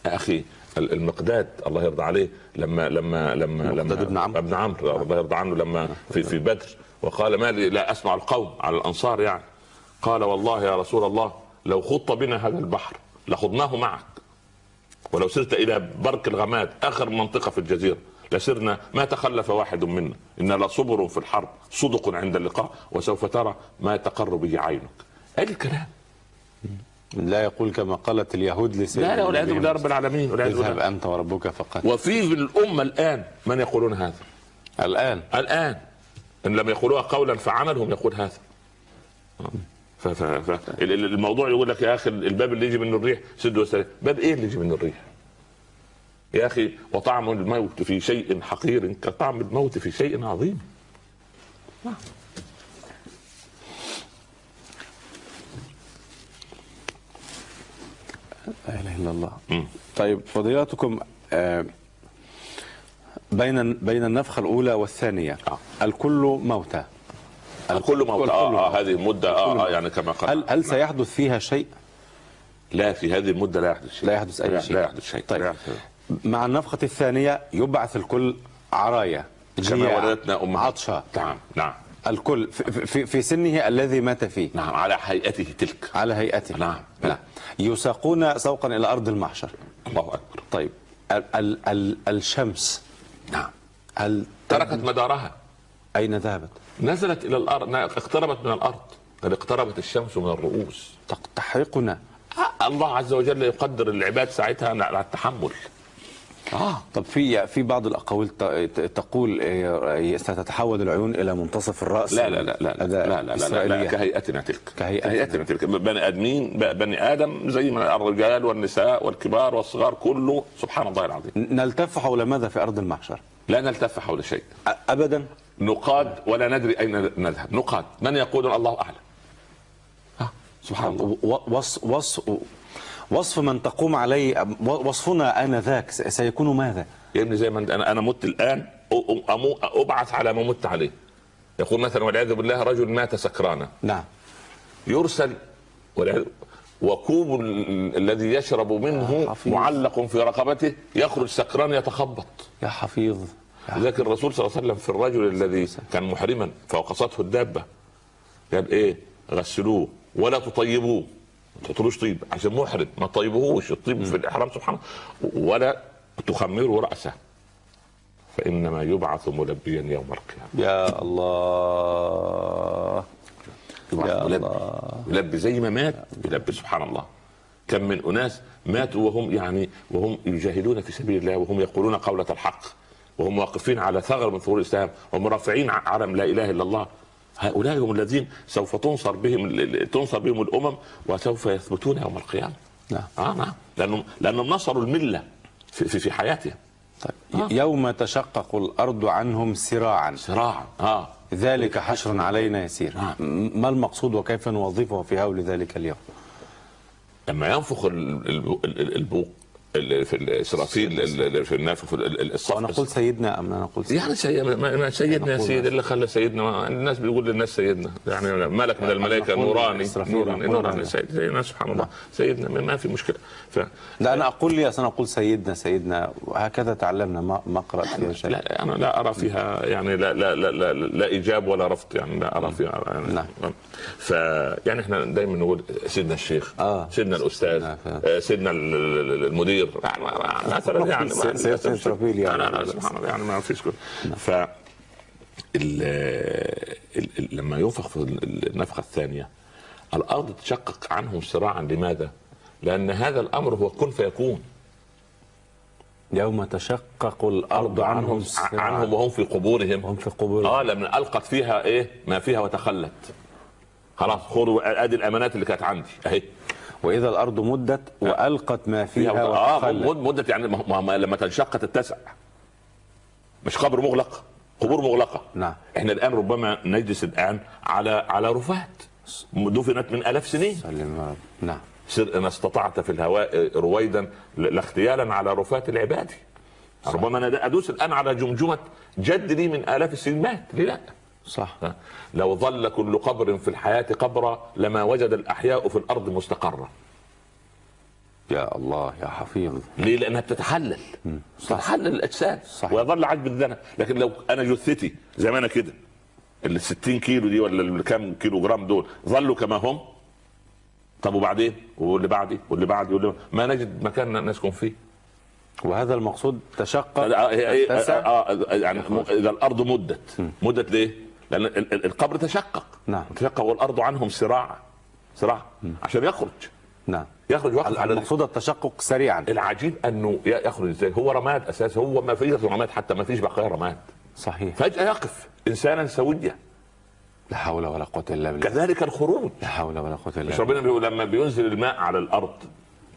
يا اخي المقداد الله يرضى عليه لما ابن عمرو الله يرضى عنه لما في بدر وقال ما لي لا اسمع القوم على الانصار يعني، قال والله يا رسول الله لو خضت بنا هذا البحر لخضناه معك، ولو سرت الى برك الغماد اخر منطقه في الجزيره لسرنا ما تخلف واحد منا، إن لصبر في الحرب صدق عند اللقاء وسوف ترى ما تقر به عينك. هذا الكلام لا يقول كما قالت اليهود لسيدنا لا والعياذ بالله رب العالمين. اذهب أنت وربك فقط. وفي الأمة الآن من يقولون هذا الآن إن لم يقولوها قولا فعملهم يقول هذا. الموضوع يقول لك يا أخي الباب اللي يجي منه الريح سد وسلام، باب إيه اللي يجي منه الريح يا أخي؟ وطعم الموت في شيء حقير كطعم الموت في شيء عظيم. لا اله الا الله. طيب فضيلتكم بين النفخه الاولى والثانيه الكل موتى. الكل موتى. هذه المده يعني كما قال. هل سيحدث فيها شيء؟ لا، في هذه المده لا يحدث شيء. لا يحدث اي شيء. لا يحدث شيء. طيب مع النفخه الثانيه يبعث الكل عرايا كما ولدتنا عطشا. نعم الكل في سنه الذي مات فيه. نعم، على هيئته تلك. على هيئته. نعم. يساقون سوقا الى ارض المحشر. الله اكبر. طيب الشمس نعم تركت مدارها. اين ذهبت؟ نزلت الى الارض، اقتربت من الارض، قد اقتربت الشمس من الرؤوس. تحرقنا. الله عز وجل يقدر العباد ساعتها على التحمل. طب في بعض الاقاويل تقول ستتحول العيون الى منتصف الراس. لا لا لا لا لا لا لا كهيئتنا تلك. كهيئتنا تلك بني ادمين، بني ادم زي ما الرجال والنساء والكبار والصغار كله. سبحان الله العظيم. نلتف حول ماذا في ارض المحشر؟ لا نلتف حول شيء ابدا. نقاد ولا ندري اين نذهب. نقاد، من يقول الله اعلم. سبحان الله. وصف من تقوم عليه وصفنا آنذاك سيكون ماذا؟ يا ابني زي ما انا مت الان ابعث على ما مت عليه. يقول مثلا والعياذ بالله رجل مات سكرانا. نعم. يرسل وكوب الذي يشرب منه معلق في رقبته، يخرج سكران يتخبط. يا حفيظ. لكن الرسول صلى الله عليه وسلم في الرجل الذي كان محرما فوقصته الدابه قال ايه؟ غسلوه ولا تطيبوه. ما تقولوش طيب عشان محرم، ما طيبهوش. الطيب في الاحرام سبحانه. ولا تخمروا راسه فانما يبعث ملبيا يوم القيامه. يا الله. يا الله. يلبي زي ما مات يلبي. سبحان الله. كم من اناس ماتوا وهم يجاهدون في سبيل الله، وهم يقولون قولة الحق، وهم واقفين على ثغر من ثغور الاسلام، وهم رافعين علم لا اله الا الله. هؤلاء هم الذين سوف تنصر بهم الامم وسوف يثبتون يوم القيامه. نعم. لانهم نصروا المله في حياتهم. طيب. يوم تشقق الارض عنهم سراعا. ذلك حشر علينا يسير. ما المقصود وكيف نوظفه في هول ذلك اليوم؟ لما ينفخ البوق في الاسرافيل في النافخ الصف. انا قلت سيدنا ام انا قلت يعني سيدنا يا سيدي اللي خلى سيدنا. الناس بيقول للناس سيدنا، يعني ملك من الملائكه نوراني سيدنا. سبحان الله. سيدنا ما في مشكله. لا انا اقول لي انا اقول سيدنا وهكذا تعلمنا. ما قرات فيها شيء. لا انا لا ارى فيها يعني لا ايجاب ولا رفض، يعني لا ارى فيها يعني. نعم. يعني احنا دايما نقول سيدنا الشيخ، سيدنا الاستاذ، سيدنا المدير مثلا يعني. سبحان الله يعني ما فيش كده. ف لما ينفخ في النفخه الثانيه الارض تشقق عنهم سراعا. لماذا؟ لان هذا الامر هو كن فيكون. يوم تشقق الارض عنهم وهم في قبورهم. لما القت فيها ايه ما فيها وتخلت. خلاص خذوا ادي الامانات اللي كانت عندي اهي. واذا الارض مدت والقت ما فيها وتخلت. مدت يعني لما تنشق تتسع. مش قبر مغلق، قبور مغلقه. نعم. احنا الان ربما نجلس الان على رفات دفنت من 1000 سنين. نعم. سر ان استطعت في الهواء رويدا لاغتيالا على رفات العباد. ربما انا ادوس الان على جمجمه جد لي من 1000 السنين مات. ليه لا؟ صح. لو ظل كل قبر في الحياه قبرا لما وجد الاحياء في الارض مستقرا. يا الله يا حفيظ. ليه؟ لانها بتتحلل، بتتحلل الاجساد ويظل عجب الذنب. لكن لو انا جثتي زي ما انا كده، ال 60 كيلو دي ولا الكام كيلو جرام دول ظلوا كما هم، طب وبعدين واللي بعدي واللي بعدي واللي ما نجد مكان نسكن فيه. وهذا المقصود تشقق يعني اذا الارض مدت ليه؟ لان القبر تشقق. نعم. تشقق والارض عنهم صراع عشان يخرج. نعم. يخرج وقف على المقصود التشقق سريعا. العجيب انه يخرج ازاي؟ هو رماد اساسا، هو ما فيش رماد، حتى ما فيش بقايا رماد. صحيح. فجأة يقف انسانا سويا. لا حول ولا قوة الا بالله. كذلك الخروج. لا حول ولا قوة الا بالله. مش ربنا بيقول لما بينزل الماء على الارض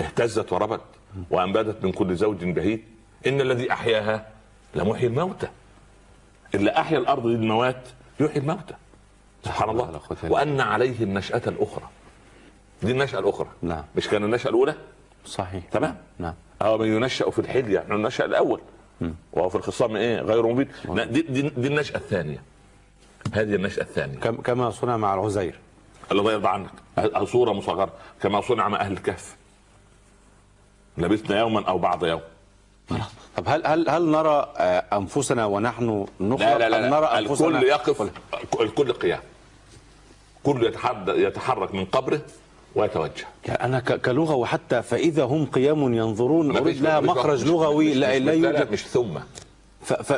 اهتزت وربت وانبتت من كل زوج بهيج ان الذي احياها لمحيي الموتى. اللي احيا الارض للموات يحيي الموتى سبحان الله. وان عليه النشأة الاخرى. دي النشأة الاخرى. نعم. مش كان النشأة الاولى؟ صحيح. تمام. نعم. هو من ينشأ في الحلية، يعني النشأ الاول وهو في الخصام غير مبين. دي النشأة الثانية. هذه النشأة الثانية كما صنع مع العزير. الله يرضى عنك. صورة مصغرة كما صنع مع اهل الكهف. لبثنا يوما او بعض يوم. طب هل نرى انفسنا ونحن نخلق؟ لا نرى أنفسنا الكل يقف، الكل قيام، كل يتحرك من قبره ويتوجه. انا كلغه وحتى فاذا هم قيام ينظرون اريد لها مخرج لغوي لا يوجد. مش ثم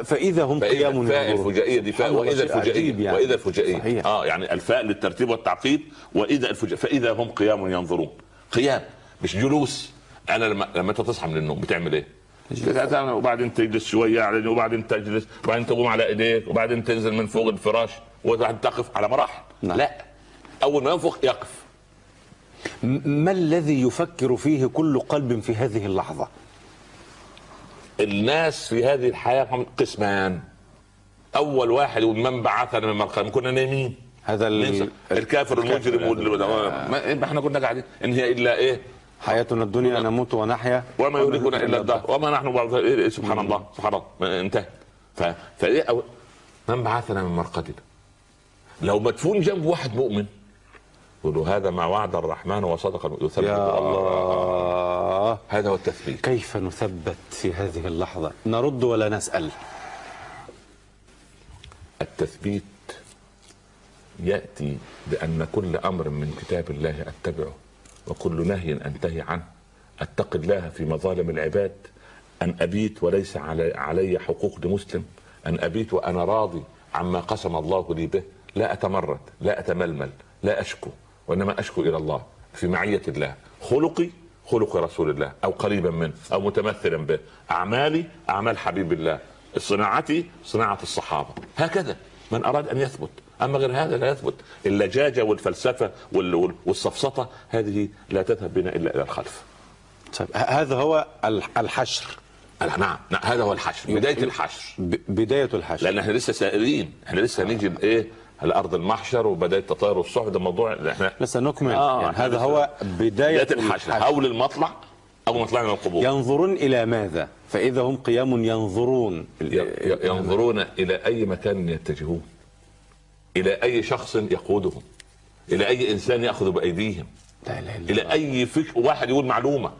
فاذا هم قيام ينظرون. الفجائيه دي فاء واذا الفجائيه يعني. واذا الفجائيه يعني الفاء للترتيب والتعقيد، واذا الفجائيه فاذا هم قيام ينظرون. قيام مش جلوس. انا لما انت تصحى من النوم بتعمل ايه؟ وبعدين تجلس شويه وبعدين تجلس وبعدين تقوم على ايديك وبعدين تنزل من فوق الفراش وبعدين تقف على مراحل. نعم. لا، اول ما ينفخ يقف. ما الذي يفكر فيه كل قلب في هذه اللحظة؟ الناس في هذه الحياة قسمان. اول واحد من بعثنا من مرقد، كنا نايمين. هذا الكافر المجرم ما احنا كنا قاعدين ان هي الا ايه؟ حياتنا الدنيا نموت ونحيا وما يهلكنا الا الدهر وما نحن سبحان الله سبحان الله انتهى. فايه من بعثنا من مرقدنا. لو مدفون جنب واحد مؤمن يقولوا هذا ما وعد الرحمن وصدق يثبت. يا الله. هذا هو التثبيت. كيف نثبت في هذه اللحظة؟ نرد ولا نسأل؟ التثبيت يأتي بأن كل أمر من كتاب الله أتبعه وكل نهي أنتهي عنه. أتقي الله في مظالم العباد، أن أبيت وليس علي حقوق لمسلم، أن أبيت وأنا راضي عما قسم الله لي به، لا أتمرد لا أتململ لا أشكو، وإنما أشكو إلى الله في معية الله. خلقي خلق رسول الله أو قريبا منه أو متمثلا به. أعمالي أعمال حبيب الله. صناعتي صناعة الصحابة. هكذا من أراد أن يثبت. أما غير هذا لا يثبت. اللجاجة والفلسفة والسفسطة هذه لا تذهب بنا إلا إلى الخلف. هذا هو الحشر. نعم هذا هو الحشر، بداية الحشر. بداية الحشر. لأن احنا لسه سائرين، احنا لسه نيجي بإيه؟ الأرض المحشر وبداية تطاير الصحف. ده موضوع احنا لسه نكمل. يعني هذا هو بداية الحشر. هول المطلع أو مطلع من القبور. ينظرون إلى ماذا؟ فإذا هم قيام ينظرون. ينظرون إلى أي مكان يتجهون، إلى أي شخص يقودهم، إلى أي إنسان يأخذ بأيديهم، إلى أي واحد يقول معلومة.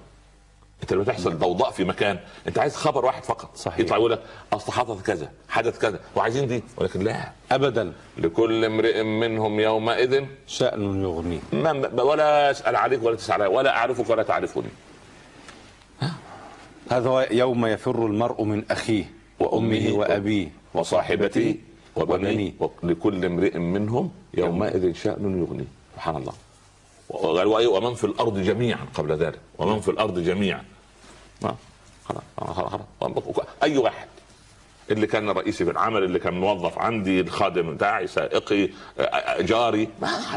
انت لما تحصل ضوضاء في مكان انت عايز خبر واحد فقط. صحيح. يطلع يقول لك اصل حدث كذا حدث كذا وعايزين دي، ولكن لا ابدا. لكل امرئ منهم يومئذ شأن يغنيه. ولا اسال عليك ولا تسال عليك ولا اعرفك ولا تعرفني. هذا هو يوم يفر المرء من اخيه وامه وابيه وصاحبته وبنيه لكل امرئ منهم يومئذ شأن يغنيه. سبحان الله. ومن في الارض جميعا قبل ذلك، ومن في الارض جميعا. خلاص اي واحد اللي كان رئيسي في العمل، اللي كان موظف عندي، الخادم بتاعي، سائقي، جاري،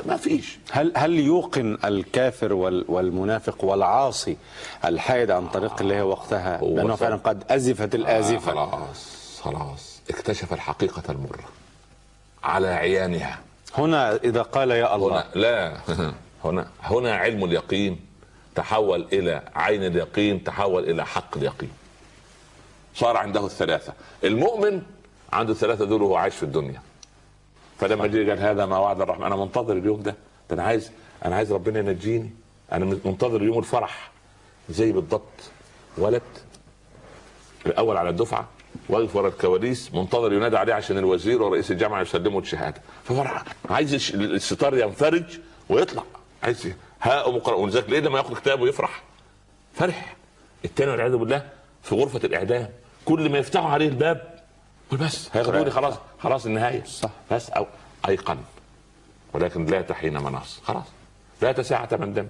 ما فيش. هل يوقن الكافر والمنافق والعاصي الحائد عن طريق الله وقتها لانه فعلا قد ازفت الازفه؟ خلاص اكتشف الحقيقه المره على عيانها. هنا اذا قال يا الله هنا لا هنا علم اليقين تحول الى عين اليقين، تحول الى حق اليقين. صار عنده الثلاثه. المؤمن عنده الثلاثه دول وهو عايش في الدنيا. فلما جه قال هذا ما وعد الرحمن، انا منتظر اليوم ده. انا عايز ربنا ينجيني. انا منتظر يوم الفرح زي بالضبط ولد الاول على الدفعه، واقف ورا الكواليس منتظر ينادى عليه عشان الوزير ورئيس الجامعه يسلموا الشهاده، ففرح عايز الستار ينفرج ويطلع، عايز هاؤم اقرأ. ولذلك ليه لما ياخد كتاب ويفرح فرح. الثاني والعياذ بالله في غرفه الاعدام، كل ما يفتحوا عليه الباب يقول بس هياخدوني، خلاص خلاص النهايه صح. بس او ايقن، ولكن لا تحين مناص، خلاص لا ساعة من دم.